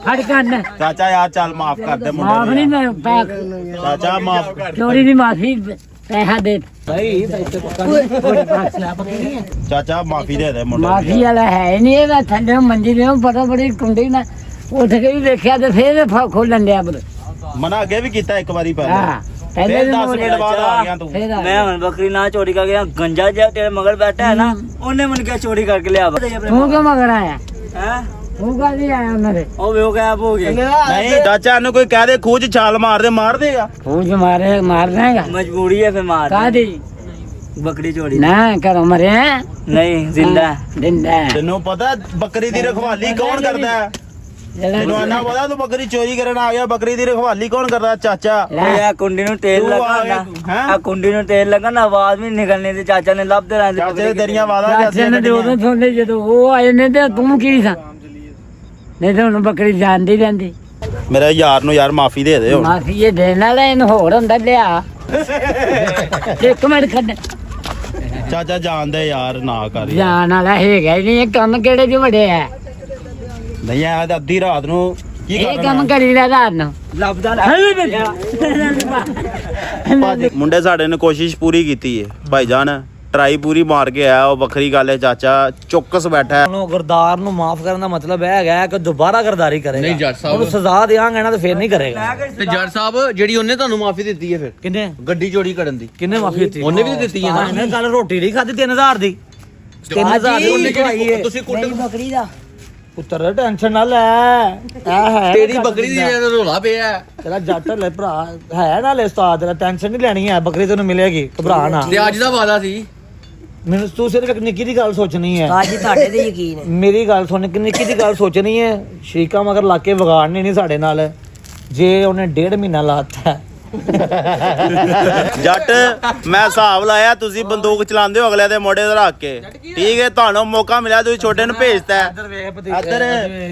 ਫੜ ਕੰਨ ਚਾਚਾ ਯਾਰ ਚੱਲ ਮਾਫ ਕਰ ਦੇ ਮਾਫ ਮੁੰਡੇ ਨਹੀਂ ਨੂੰ ਮੈਂ ਪੈਕ ਚਾਚਾ ਮਾਫ ਕਰ ਚੋਰੀ ਦੀ ਮਾਫੀ ਪੈਸਾ ਦੇ ਭਾਈ ਪੈਸੇ ਪਕੜ ਚਾਚਾ ਮਾਫੀ ਦੇ ਦੇ ਮੁੰਡੇ ਮਾਫੀ ਨੂੰ ਵਾਲਾ ਹੈ ਨਹੀਂ ਇਹਦਾ ਥੱਲੇ ਮੰਜੀ ਦੇ ਪਤਾ ਬੜੀ ਕੁੰਡੀ ਨਾ ਉੱਠ ਕੇ ਵੀ ਦੇਖਿਆ ਤੇ ਫੇਰ ਖੋਲਣ ਦਿਆ ਬਰ ਮਨਾ ਅੱਗੇ ਵੀ ਕੀਤਾ ਇੱਕ ਵਾਰੀ ਪਹਿਲੇ ਹਾਂ ਪਹਿਲੇ ਫਿਰ ਵੀ 10 ਮਿੰਟ ਬਾਅਦ ਆ ਗਿਆ ਤੂੰ ਫੇਰ ਆ मैं हम बकरी ना चोरी करके यहाँ गंजा जो तेरे मगर बैठा है ना उन्हें मन क्या चोरी करके लिया ਤੂੰ ਕਿਉਂ ਮਗਰ ਆਇਆ हैं ਤੂੰ ਕਾਹਦੀ ਆਇਆ ਉਹਨਾਂ ਦੇ ਉਹ ਵੇ ਹੋ ਗਿਆ ਹੋ ਗਿਆ ਨਹੀਂ ਚਾਚਾ ਨੂੰ ਕੋਈ ਕਹਿ ਦੇ ਖੂਹ ਚ ਛਾਲ ਮਾਰ ਦੇ ਮਾਰ ਦੇਗਾ ਤੂੰ ਜੋ ਮਾਰ ਦੇਗਾ मजबूरी है फिर मार ਕਾਹਦੀ बकरी चोरी ਨਾ ਕਰੋ ਮਰੇ नहीं जिंदा ਦਿੰਦਾ ਤੈਨੂੰ ਪਤਾ ਬੱਕਰੀ ਦੀ ਰਖਵਾਲੀ ਕੌਣ ਕਰਦਾ ਹੈ ਤੈਨੂੰ ਆਨਾ ਪਤਾ ਤੂੰ ਬੱਕਰੀ ਚੋਰੀ ਕਰਨ ਆ ਗਿਆ ਬੱਕਰੀ ਦੀ ਰਖਵਾਲੀ ਕੌਣ ਕਰਦਾ ਚਾਚਾ ये कुंडी नु तेल तू लगा आ ना गया, हैं? आ कुंडी नु तेल लगा ना आवाज भी निकलनी थी चाचा ने लब दे रहे ਚਾਚੇ ਤੇਰੀਆਂ ਵਾਦਾ ਚਾਚੇ ਨੇ ਤੇ ਉਦੋਂ ਥੋੜੇ ਜਦੋਂ ਉਹ ਆਏ ਨੇ ਤੇ ਤੂੰ ਕੀ ਸਾਂ ਨਹੀਂ ਤੇ ਹੁਣ ਬੱਕਰੀ ਜਾਂਦੀ ਰਹਿੰਦੀ ਮੇਰੇ ਯਾਰ ਨੂੰ ਯਾਰ ਮਾਫੀ ਦੇ ਦੇ ਹੁਣ ਮਾਫੀ ਇਹ ਦੇਣ ਵਾਲਾ ਇਹਨੂੰ ਹੋਰ ਹੁੰਦਾ ਲਿਆ ਇੱਕ ਮਿੰਟ ਖੱਡ ਚਾਚਾ ਜਾਣਦੇ ਯਾਰ ਨਾ ਕਰ ਯਾਰ। ਜਾਣ ਵਾਲਾ ਹੈਗਾ ਹੀ ਨਹੀਂ ਇਹ ਕੰਮ ਕਿਹੜੇ ਚ ਵੜੇ ਆ ਨਹੀਂ ਆ ਤੇ ਅੱਧੀ ਰਾਤ ਨੂੰ ਕੀ ਇਹ ਕਰਨਾ ਕੰਮ ਕਰੀ ਦਾ ਰਾਤ ਨੂੰ लबदा ਮੁੰਡੇ ਸਾਡੇ ਨੇ ਕੋਸ਼ਿਸ਼ ਪੂਰੀ ਕੀਤੀ ਹੈ ਭਾਈਜਾਨ ਟਰਾਈ ਪੂਰੀ ਮਾਰ ਕੇ ਆਇਆ ਉਹ ਵੱਖਰੀ ਗੱਲ ਹੈ ਚਾਚਾ ਚੌਕਸ ਬੈਠਾ ਹੈ ਉਹਨੂੰ ਗਰਦਾਰ ਨੂੰ ਮਾਫ ਕਰਨ ਦਾ ਮਤਲਬ ਇਹ ਹੈਗਾ ਕਿ ਦੁਬਾਰਾ ਗਰਦਾਰੀ ਕਰੇਗਾ ਨਹੀਂ ਜੱਟ ਸਾਹਿਬ। ਉਹਨੂੰ ਸਜ਼ਾ ਦੇਵਾਂਗੇ ਨਾ ਤੇ ਫੇਰ ਨਹੀਂ ਕਰੇਗਾ ਤੇ ਜੱਟ ਸਾਹਿਬ ਜਿਹੜੀ ਉਹਨੇ ਤੁਹਾਨੂੰ ਮਾਫੀ ਦਿੱਤੀ ਹੈ ਫਿਰ ਕਿੰਨੇ ਗੱਡੀ ਚੋਰੀ ਕਰਨ ਦੀ ਕਿੰਨੇ ਮਾਫੀ ਦਿੱਤੀ ਉਹਨੇ ਵੀ ਤਾਂ ਦਿੱਤੀ ਹੈ ਨਾ। ਇਹਨੇ ਕੱਲ ਰੋਟੀ ਨਹੀਂ ਖਾਧੀ 3000 ਦੀ 3000 ਦੀ ਉਹਨੇ ਖਵਾਈ ਹੈ ਤੁਸੀਂ ਕੁੱਟ ਬੱਕਰੀ ਦਾ ਪੁੱਤਰ ਟੈਨਸ਼ਨ ਨਾ ਲੈ ਇਹ ਹੈ ਤੇਰੀ ਬੱਕਰੀ ਦੀ ਰੋਲਾ ਪਿਆ ਹੈ। ਤੇਰਾ ਜੱਟ ਲੈ ਭਰਾ ਹੈ ਨਾਲੇ ਉਸਤਾਦ ਤੇਰਾ ਟੈਨਸ਼ਨ ਨਹੀਂ ਲੈਣੀ ਹੈ ਬੱਕਰੀ ਤੈਨੂੰ ਮਿਲੇਗੀ ਘਬਰਾ ਨਾ ਤੇ ਅੱਜ ਦਾ ਵਾਦਾ ਸੀ ਮੈਨੂੰ ਤੂੰ ਸਿਰਫ ਇੱਕ ਨਿੱਕੀ ਦੀ ਗੱਲ ਸੋਚਣੀ ਹੈ ਅੱਜ ਤੁਹਾਡੇ ਤੇ ਯਕੀਨ ਹੈ ਮੇਰੀ ਗੱਲ ਸੁਣ ਕਿ ਨਿੱਕੀ ਦੀ ਗੱਲ ਸੋਚਣੀ ਹੈ ਸ਼ਰੀਕਾ ਮਗਰ ਲਾ ਕੇ ਵਿਗਾੜਨੀ ਨਹੀਂ ਸਾਡੇ ਨਾਲ ਜੇ ਉਹਨੇ 1.5 ਮਹੀਨਾ ਲਾਤਾ ਜੱਟ ਮੈਂ ਹਿਸਾਬ ਲਾਇਆ ਤੁਸੀਂ ਬੰਦੂਕ ਚਲਾਉਂਦੇ ਹੋ ਅਗਲੇ ਦੇ ਮੋਢੇ ਤੇ ਰੱਖ ਕੇ ਠੀਕ ਹੈ ਤੁਹਾਨੂੰ ਮੌਕਾ ਮਿਲਿਆ ਤੁਸੀਂ ਛੋਟੇ ਨੂੰ ਭੇਜਤਾ ਹੈ। ਇੱਧਰ ਵੇਖ ਇੱਧਰ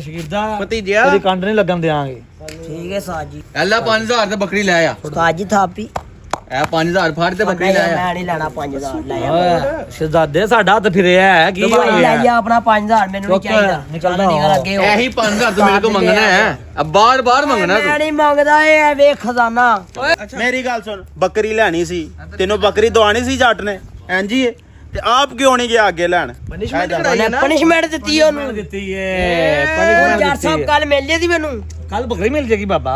ਸ਼ਗੀਰਦਾ ਭਤੀਜਿਆ ਤੇਰੀ ਕੰਡ ਨਹੀਂ ਲੱਗਣ ਦਿਆਂਗੇ ਠੀਕ ਹੈ ਸਾਜ ਜੀ ਐਲਾ 5000 ਤੇ ਬੱਕਰੀ ਲੈ ਆ ਉਸਤਾਦ ਜੀ ਥਾਪੀ ਇਹ 5000 ਫੜ ਤੇ ਬੱਕਰੀ ਲੈ ਆ ਮੈਂ ਨਹੀਂ ਲੈਣਾ 5000 ਲੈ ਆ ਸ਼ਹਜ਼ਾਦੇ ਸਾਡਾ ਹੱਥ ਫਿਰਿਆ ਹੈ ਕੀ ਹੋ ਲੈ ਗਿਆ ਜਾ ਆਪਣਾ 5000 ਮੈਨੂੰ ਨਹੀਂ ਚਾਹੀਦਾ ਨਿਕਲਦਾ ਚੱਲ ਨਿਕਲ ਅੱਗੇ ਹੋ ਇਹੀ 5000 ਤੂੰ ਮੇਰੇ ਕੋਲ ਮੰਗਣਾ ਹੈ ਅਬ ਬਾਰ ਮੰਗਣਾ ਮੈਂ ਨਹੀਂ ਮੰਗਦਾ ਇਹ ਵੇਖ ਖਜ਼ਾਨਾ ਮੇਰੀ ਗੱਲ ਸੁਣ ਬੱਕਰੀ ਲੈਣੀ ਸੀ ਤੈਨੂੰ ਬੱਕਰੀ ਦਵਾਣੀ ਸੀ ਜੱਟ ਨੇ ਇੰਜੀ ਤੇ ਆਪ ਕਿਉਂ ਨਹੀਂ ਗਿਆ ਅੱਗੇ ਲੈਣ ਪਨਿਸ਼ਮੈਂਟ ਦਿੱਤੀ ਉਹਨੂੰ ਦਿੱਤੀ ਏ ਉਹ ਪਨਿਸ਼ਮੈਂਟ ਯਾਰ ਸਾਹਿਬ ਕੱਲ ਮਿਲ ਲਈ ਸੀ ਮੈਨੂੰ ਕੱਲ ਬੱਕਰੀ ਮਿਲ ਜੇਗੀ ਬਾਬਾ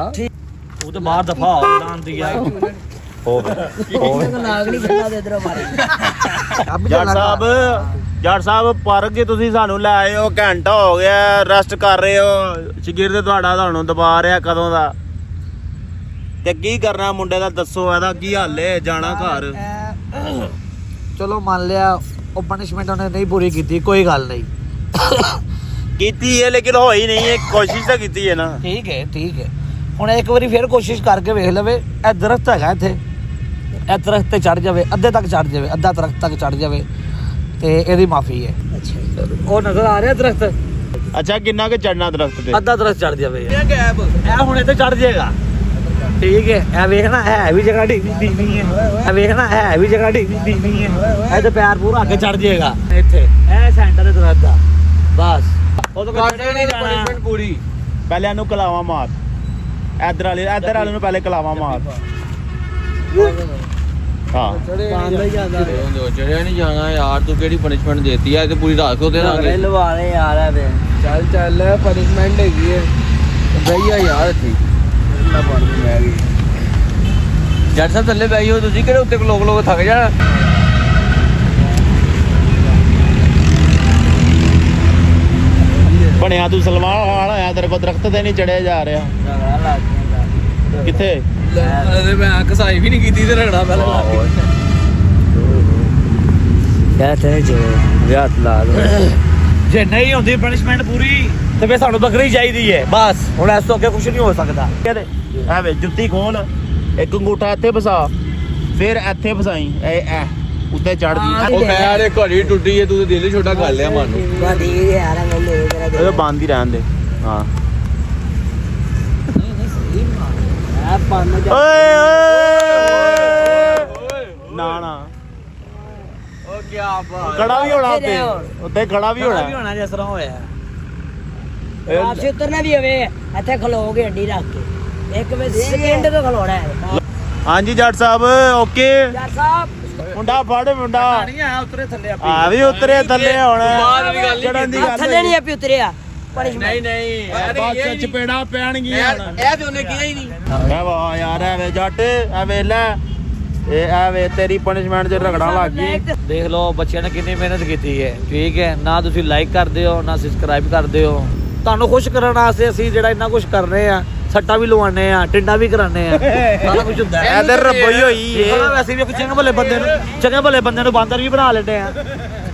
ਉਹ ਤਾਂ ਬਾਹਰ ਦਫਾ ਹੋ ਦਾਂਦੀ ਆ ਨਾਗ ਨਹੀਂ ਖੜਾ ਦੇ ਇਧਰੋਂ ਮਾਰੇ ਜੱਟ ਸਾਹਿਬ ਪਾਰਕ ਜੇ ਤੁਸੀਂ ਸਾਨੂੰ ਲੈ ਆਏ ਹੋ ਘੰਟਾ ਹੋ ਗਿਆ ਰੈਸਟ ਕਰ ਰਹੇ ਹੋ ਸ਼ਗਿਰਦ ਤੁਹਾਡਾ ਤੁਹਾਨੂੰ ਦਬਾ ਰਿਹਾ ਕਦੋਂ ਦਾ ਤੇ ਕੀ ਕਰਨਾ ਮੁੰਡੇ ਦਾ ਦੱਸੋ ਇਹਦਾ ਕੀ ਹਾਲ ਹੈ ਜਾਣਾ ਘਰ ਚਲੋ ਮੰਨ ਲਿਆ ਉਹ ਪਨਿਸ਼ਮੈਂਟ ਉਹਨੇ ਨਹੀਂ ਪੂਰੀ ਕੀਤੀ ਕੋਈ ਗੱਲ ਨਹੀਂ ਕੀਤੀ ਹੈ ਲੇਕਿਨ ਹੋਈ ਨਹੀਂ ਹੈ ਕੋਸ਼ਿਸ਼ ਤਾਂ ਕੀਤੀ ਹੈ ਨਾ ਠੀਕ ਹੈ ਹੁਣ ਇੱਕ ਵਾਰੀ ਫੇਰ ਕੋਸ਼ਿਸ਼ ਕਰਕੇ ਵੇਖ ਲਵੇ ਇਹ ਦਰਖਤ ਹੈਗਾ ਇੱਥੇ ਇਹ ਦਰਖਤ ਤੇ ਚੜ ਜਾਵੇ ਅੱਧੇ ਤੱਕ ਚੜ ਜਾਵੇ ਅੱਧਾ ਦਰਖਤ ਤੱਕ ਚੜ ਜਾਵੇ ਤੇ ਇਹਦੀ ਮਾਫੀ ਹੈ ਉਹ ਨਜ਼ਰ ਆ ਰਿਹਾ ਦਰਖਤ ਅੱਛਾ ਕਿੰਨਾ ਕੁ ਚੜਨਾ ਦਰਖਤ ਤੇ ਅੱਧਾ ਦਰਖਤ ਚੜ ਜਾਵੇ ਇਹ ਹੁਣ ਇੱਥੇ ਚੜ ਜਾਏਗਾ ਠੀਕ ਹੈ ਇਹ ਵੇਖਣਾ ਹੈ ਵੀ ਜਗ੍ਹਾ ਢੀਵੀ ਨਹੀਂ ਹੈ ਇਹ ਵੇਖਣਾ ਹੈ ਵੀ ਜਗ੍ਹਾ ਢੀਵੀ ਨਹੀਂ ਹੈ ਇਹ ਤੇ ਪੈਰ ਪੂਰਾ ਅੱਗੇ ਚੜ ਜਾਏਗਾ ਇੱਥੇ ਇਹ ਸੈਂਟਰ ਦੇ ਦਰਖਤ ਦਾ ਬਸ ਉਹ ਤਾਂ ਕਾਟੇ ਨਹੀਂ ਪਨਿਸ਼ਮੈਂਟ ਪੂਰੀ ਪਹਿਲੇ ਇਹਨੂੰ ਕਲਾਵਾ ਮਾਰ ਇੱਧਰ ਵਾਲੇ ਨੂੰ ਪਹਿਲੇ ਕਲਾਵਾ ਮਾਰ ਹਾਂ ਚੜਿਆ ਨਹੀਂ ਜਾਣਾ ਯਾਰ, ਤੂੰ ਕਿਹੜੀ ਪਨਿਸ਼ਮੈਂਟ ਦੇਤੀ ਹੈ ਤੇ ਪੂਰੀ ਰਾਤ ਕੋ ਤੇ ਝਗੜੇ ਲਵਾ ਲੈ ਯਾਰ ਐਵੇਂ ਚੱਲ ਚੱਲ ਪਨਿਸ਼ਮੈਂਟ ਹੈਗੀ ਹੈ ਬਈਆ ਯਾਰ ਇੱਥੇ ਨਾ ਬਣ ਮੈਂ ਗਈ ਜੱਟ ਸਾਹਿਬ ਥੱਲੇ ਬੈਠੋ ਤੁਸੀਂ ਕਿਹੜੇ ਉੱਤੇ ਲੋਕ ਥੱਕ ਜਾਣਾ ਬਣਿਆ ਤੂੰ ਸਲਮਾਨ ਖਾਨ ਹੋਇਆ, ਤੇਰੇ ਕੋਲ ਦਰਖਤ ਤੇ ਨਹੀਂ ਚੜਿਆ ਜਾ ਰਿਹਾ। ਝਗੜਾ ਲੱਗ ਗਿਆ ਕਿੱਥੇ ਅਰੇ ਮੈਂ ਕਸਾਈ ਵੀ ਨਹੀਂ ਕੀਤੀ ਤੇ ਰਗੜਾ ਪਹਿਲਾਂ ਲੱਗ ਗਿਆ ਯਾਰ ਤੇਰੇ ਜੇ ਵਿਆਹ ਲਾ ਲੋ ਜੇ ਨਹੀਂ ਹੁੰਦੀ ਪਨਿਸ਼ਮੈਂਟ ਪੂਰੀ ਤੇ ਫੇ ਸਾਨੂੰ ਬੱਕਰੀ ਚਾਹੀਦੀ ਹੈ ਬਸ। ਹੁਣ ਇਸ ਤੋਂ ਅੱਗੇ ਕੁਝ ਨਹੀਂ ਹੋ ਸਕਦਾ। ਐ ਵੇ ਜੁੱਤੀ ਖੋਲ, ਇੱਕ ਅੰਗੂਠਾ ਇੱਥੇ ਫਸਾ, ਫਿਰ ਇੱਥੇ ਫਸਾਈ ਐ ਉੱਤੇ ਚੜਦੀ। ਉਹ ਮੈਂ ਯਾਰ ਘੜੀ ਟੁੱਟੀ ਹੈ, ਤੂੰ ਤੇ ਦਿਲ ਹੀ ਛੋਟਾ ਕਰ ਲਿਆ ਮਨ ਨੂੰ। ਇਹ ਬੰਦ ਹੀ ਰਹਿਣ ਦੇ। ਹਾਂ ਓਏ ਨਾ ਨਾ ਉਹ ਕੀ ਬਾਤ, ਖੜਾ ਵੀ ਹੋਣਾ ਉੱਤੇ, ਉੱਤੇ ਖੜਾ ਵੀ ਹੋਣਾ। ਹੋਣਾ ਜਿਸ ਤਰ੍ਹਾਂ ਹੋਇਆ ਆਪਸੇ ਉਤਰਨਾ ਵੀ ਹੋਵੇ ਇੱਥੇ ਖਲੋਗੇ ਅੱਡੀ ਰੱਖ ਕੇ ਇੱਕ ਵੇ ਸਕਿੰਟ ਤੇ ਖਲੋਣਾ ਹੈ। ਹਾਂਜੀ ਜੱਟ ਸਾਹਿਬ ਓਕੇ। ਯਾਰ ਸਾਹਿਬ ਮੁੰਡਾ ਫੜ ਮੁੰਡਾ ਨਹੀਂ ਆ ਉਤਰੇ ਥੱਲੇ ਆ ਵੀ ਉਤਰੇ ਥੱਲੇ ਹੁਣ ਬਾਅਦ ਦੀ ਗੱਲ ਚੜਨ ਦੀ ਆਹ ਗੱਲ ਥੱਲੇ ਨਹੀਂ ਆਪੀ ਉਤਰਿਆ ਪਨਿਸ਼ਮੈਂਟ ਬਾਅਦ ਚਪੇੜਾ ਪੈਣਗੀਆਂ ਹੁਣ। ਇਹ ਤੇ ਉਹਨੇ ਕਿਹਾ ਹੀ ਨਹੀਂ। ਐ ਵਾਹ ਯਾਰ ਐ ਵੇ ਜੱਟ ਐ ਵੇ ਲੈ ਇਹ ਐ ਵੇ ਤੇਰੀ ਪਨਿਸ਼ਮੈਂਟ 'ਚ ਰਗੜਾ ਲੱਗ ਗਈ। ਦੇਖ ਲਓ ਬੱਚਿਆਂ ਨੇ ਕਿੰਨੀ ਮਿਹਨਤ ਕੀਤੀ ਹੈ, ਠੀਕ ਹੈ ਨਾ। ਤੁਸੀਂ ਲਾਈਕ ਕਰਦੇ ਹੋ ਨਾ ਸਬਸਕ੍ਰਾਈਬ ਕਰਦੇ ਹੋ। ਤੁਹਾਨੂੰ ਖੁਸ਼ ਕਰਨ ਵਾਸਤੇ ਅਸੀਂ ਜਿਹੜਾ ਇੰਨਾ ਕੁਝ ਕਰ ਰਹੇ ਆ, ਸੱਟਾਂ ਵੀ ਲਵਾਉਂਦੇ ਆ, ਟਿੰਡਾ ਵੀ ਕਰਾਉਂਦੇ ਆ, ਸਾਰਾ ਕੁਝ ਹੁੰਦਾ ਹੈ। ਇਧਰ ਰੱਬੋਈ ਹੋਈ ਏ। ਵੈਸੇ ਵੀ ਚੰਗੇ ਭਲੇ ਬੰਦੇ ਨੂੰ ਬਾਂਦਰ ਵੀ ਬਣਾ ਲੈਂਦੇ ਆ।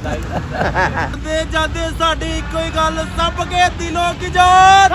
ਜਾਂਦੇ ਜਾਂਦੇ ਸਾਡੀ ਇੱਕੋ ਹੀ ਗੱਲ, ਸਭ ਕੇ ਦਿਲੋਂ ਕੀ ਜਾਨ।